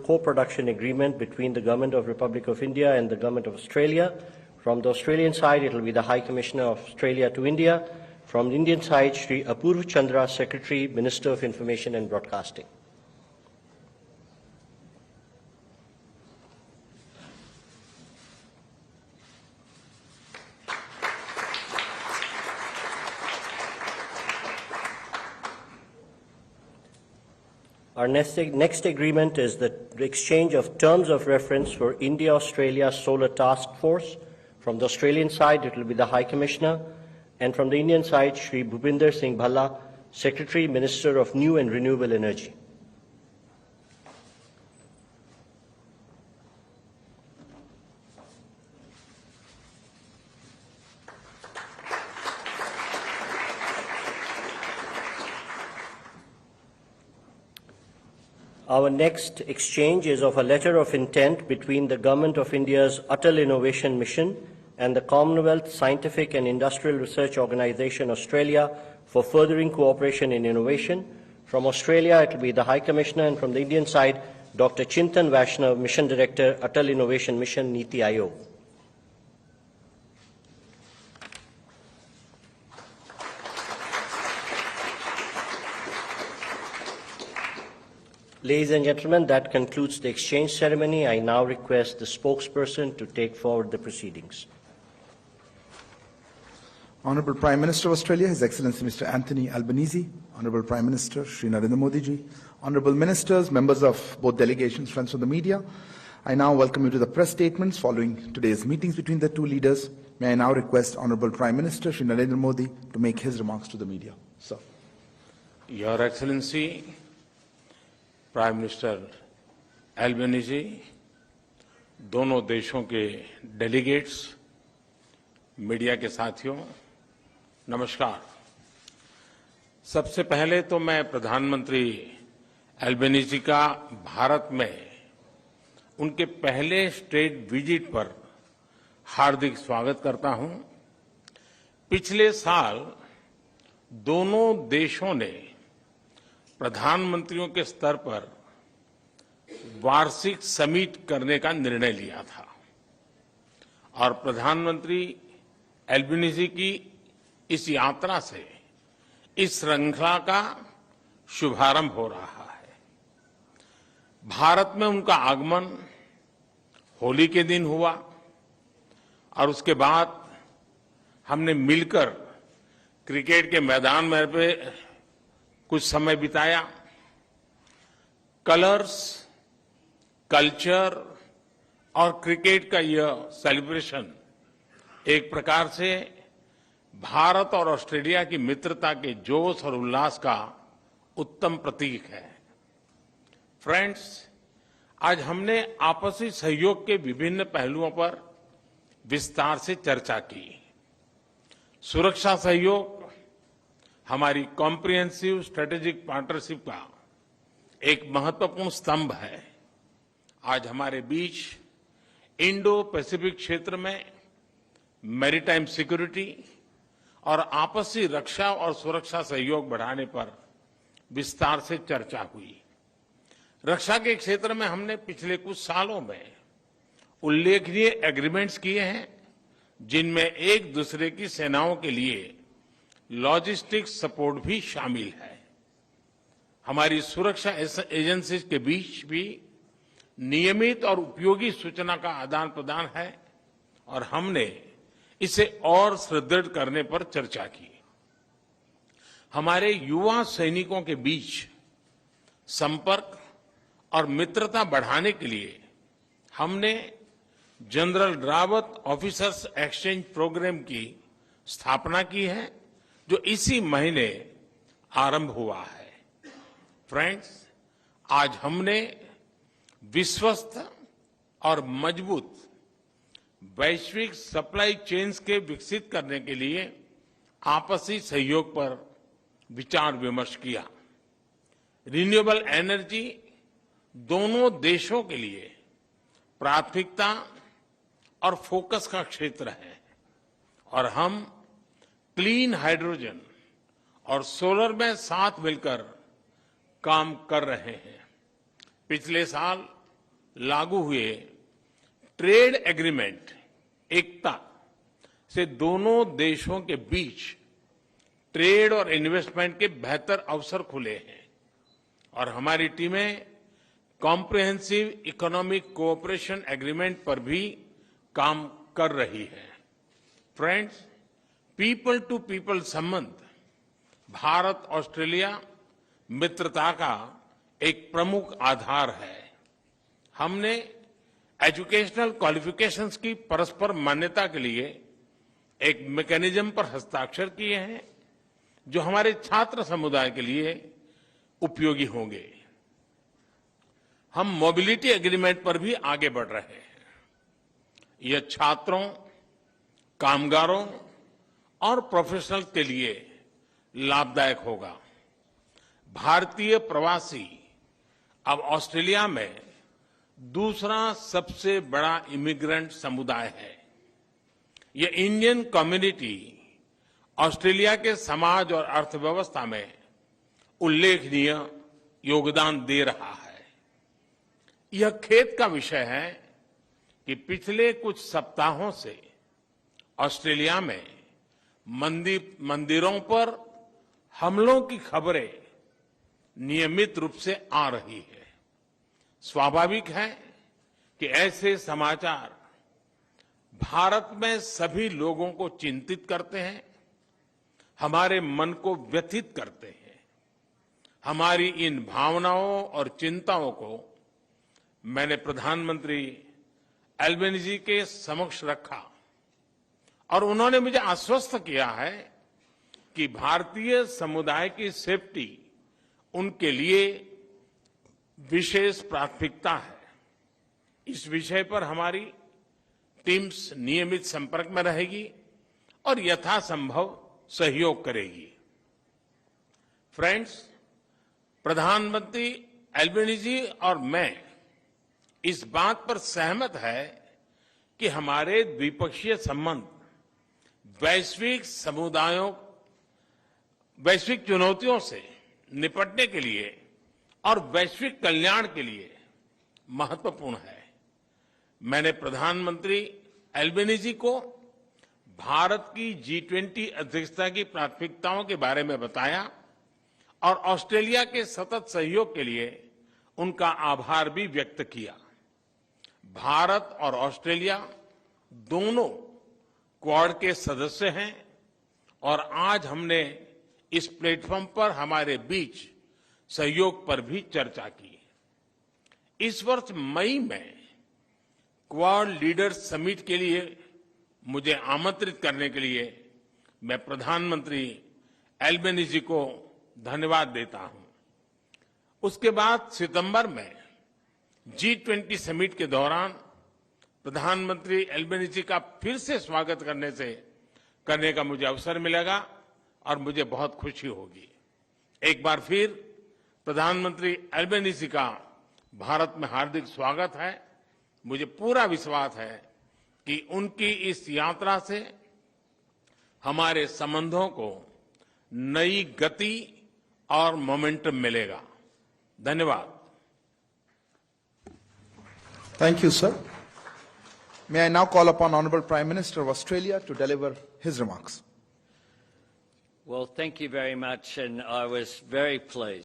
co-production agreement between the Government of Republic of India and the Government of Australia. From the Australian side, it will be the High Commissioner of Australia to India. From the Indian side, Shri Apurva Chandra, Secretary, Minister of Information and Broadcasting. Our next agreement is the exchange of terms of reference for India-Australia Solar Task Force. From the Australian side, it will be the High Commissioner, and from the Indian side, Shri Bhupinder Singh Bhalla, Secretary, Minister of New and Renewable Energy. Our next exchange is of a letter of intent between the Government of India's Atal Innovation Mission and the Commonwealth Scientific and Industrial Research Organisation Australia for furthering cooperation in innovation. From Australia, it will be the High Commissioner, and from the Indian side, Dr. Chintan Vaishnav, Mission Director, Atal Innovation Mission, Niti Aayog. Ladies and gentlemen, that concludes the exchange ceremony. I now request the spokesperson to take forward the proceedings. Honourable Prime Minister of Australia, His Excellency Mr. Anthony Albanese, Honourable Prime Minister Shri Narendra Modi ji, Honourable Ministers, members of both delegations, friends of the media, I now welcome you to the press statements following today's meetings between the two leaders. May I now request Honourable Prime Minister Shri Narendra Modi to make his remarks to the media. Sir. Your Excellency, prime minister Albanese, दोनों देशों के delegates, media के साथियों, नमस्कार। सबसे पहले तो मैं प्रधानमंत्री एल्बनीजी का भारत में उनके पहले स्टेट विजिट पर हार्दिक स्वागत करता हूं। पिछले साल दोनों देशों ने प्रधानमंत्रियों के स्तर पर वार्षिक समिट करने का निर्णय लिया था और प्रधानमंत्री एल्बनीजी की इस यात्रा से इस श्रृंखला का शुभारंभ हो रहा है। भारत में उनका आगमन होली के दिन हुआ और उसके बाद हमने मिलकर क्रिकेट के मैदान में कुछ समय बिताया। कलर्स, कल्चर और क्रिकेट का यह सेलिब्रेशन एक प्रकार से भारत और ऑस्ट्रेलिया की मित्रता के जोश और उल्लास का उत्तम प्रतीक है। फ्रेंड्स, आज हमने आपसी सहयोग के विभिन्न पहलुओं पर विस्तार से चर्चा की। सुरक्षा सहयोग हमारी कॉम्प्रिहेंसिव स्ट्रेटेजिक पार्टनरशिप का एक महत्वपूर्ण स्तंभ है। आज हमारे बीच इंडो पैसिफिक क्षेत्र में मैरीटाइम सिक्योरिटी और आपसी रक्षा और सुरक्षा सहयोग बढ़ाने पर विस्तार से चर्चा हुई। रक्षा के क्षेत्र में हमने पिछले कुछ सालों में उल्लेखनीय एग्रीमेंट्स किए हैं, जिनमें एक दूसरे की सेनाओं के लिए लॉजिस्टिक सपोर्ट भी शामिल है। हमारी सुरक्षा एजेंसीज के बीच भी नियमित और उपयोगी सूचना का आदान प्रदान है और हमने इसे और सुदृढ़ करने पर चर्चा की। हमारे युवा सैनिकों के बीच संपर्क और मित्रता बढ़ाने के लिए हमने general Rawat officers exchange program की स्थापना की है, जो इसी महीने आरंभ हुआ है। फ्रेंड्स, आज हमने विश्वस्त और मजबूत वैश्विक सप्लाई चेन्स के विकसित करने के लिए आपसी सहयोग पर विचार विमर्श किया। रिन्यूएबल एनर्जी दोनों देशों के लिए प्राथमिकता और फोकस का क्षेत्र है और हम क्लीन हाइड्रोजन और सोलर में साथ मिलकर काम कर रहे हैं। पिछले साल लागू हुए ट्रेड एग्रीमेंट एकता से दोनों देशों के बीच ट्रेड और इन्वेस्टमेंट के बेहतर अवसर खुले हैं और हमारी टीमें कॉम्प्रिहेंसिव इकोनॉमिक कोऑपरेशन एग्रीमेंट पर भी काम कर रही है। फ्रेंड्स, पीपल टू पीपल संबंध भारत ऑस्ट्रेलिया मित्रता का एक प्रमुख आधार है। हमने एजुकेशनल क्वालिफिकेशंस की परस्पर मान्यता के लिए एक मैकेनिज्म पर हस्ताक्षर किए हैं जो हमारे छात्र समुदाय के लिए उपयोगी होंगे। हम मोबिलिटी एग्रीमेंट पर भी आगे बढ़ रहे हैं। यह छात्रों, कामगारों और प्रोफेशनल्स के लिए लाभदायक होगा। भारतीय प्रवासी अब ऑस्ट्रेलिया में दूसरा सबसे बड़ा इमिग्रेंट समुदाय है। यह इंडियन कम्युनिटी ऑस्ट्रेलिया के समाज और अर्थव्यवस्था में उल्लेखनीय योगदान दे रहा है। यह खेद का विषय है कि पिछले कुछ सप्ताहों से ऑस्ट्रेलिया में मंदिरों पर हमलों की खबरें नियमित रूप से आ रही है। स्वाभाविक है कि ऐसे समाचार भारत में सभी लोगों को चिंतित करते हैं, हमारे मन को व्यथित करते हैं। हमारी इन भावनाओं और चिंताओं को मैंने प्रधानमंत्री एल्बेनीजी के समक्ष रखा और उन्होंने मुझे आश्वस्त किया है कि भारतीय समुदाय की सेफ्टी उनके लिए विशेष प्राथमिकता है। इस विषय पर हमारी टीम्स नियमित संपर्क में रहेगी और यथासंभव सहयोग करेगी। फ्रेंड्स, प्रधानमंत्री एल्बेनीजी और मैं इस बात पर सहमत है कि हमारे द्विपक्षीय संबंध वैश्विक चुनौतियों से निपटने के लिए और वैश्विक कल्याण के लिए महत्वपूर्ण है। मैंने प्रधानमंत्री एल्बेनीजी को भारत की G20 अध्यक्षता की प्राथमिकताओं के बारे में बताया और ऑस्ट्रेलिया के सतत सहयोग के लिए उनका आभार भी व्यक्त किया। भारत और ऑस्ट्रेलिया दोनों क्वाड के सदस्य हैं और आज हमने इस प्लेटफॉर्म पर हमारे बीच सहयोग पर भी चर्चा की। इस वर्ष मई में क्वाड लीडर्स समिट के लिए मुझे आमंत्रित करने के लिए मैं प्रधानमंत्री एल्बेनीजी को धन्यवाद देता हूं। उसके बाद सितंबर में G20 समिट के दौरान प्रधानमंत्री एल्बेनीजी का फिर से स्वागत करने का मुझे अवसर मिलेगा और मुझे बहुत खुशी होगी। एक बार फिर प्रधानमंत्री एल्बेनीजी का भारत में हार्दिक स्वागत है। मुझे पूरा विश्वास है कि उनकी इस यात्रा से हमारे संबंधों को नई गति और मोमेंटम मिलेगा। धन्यवाद। Thank you, sir. May I now call upon Honorable Prime Minister of Australia to deliver his remarks. Well, thank you very much, and I was very pleased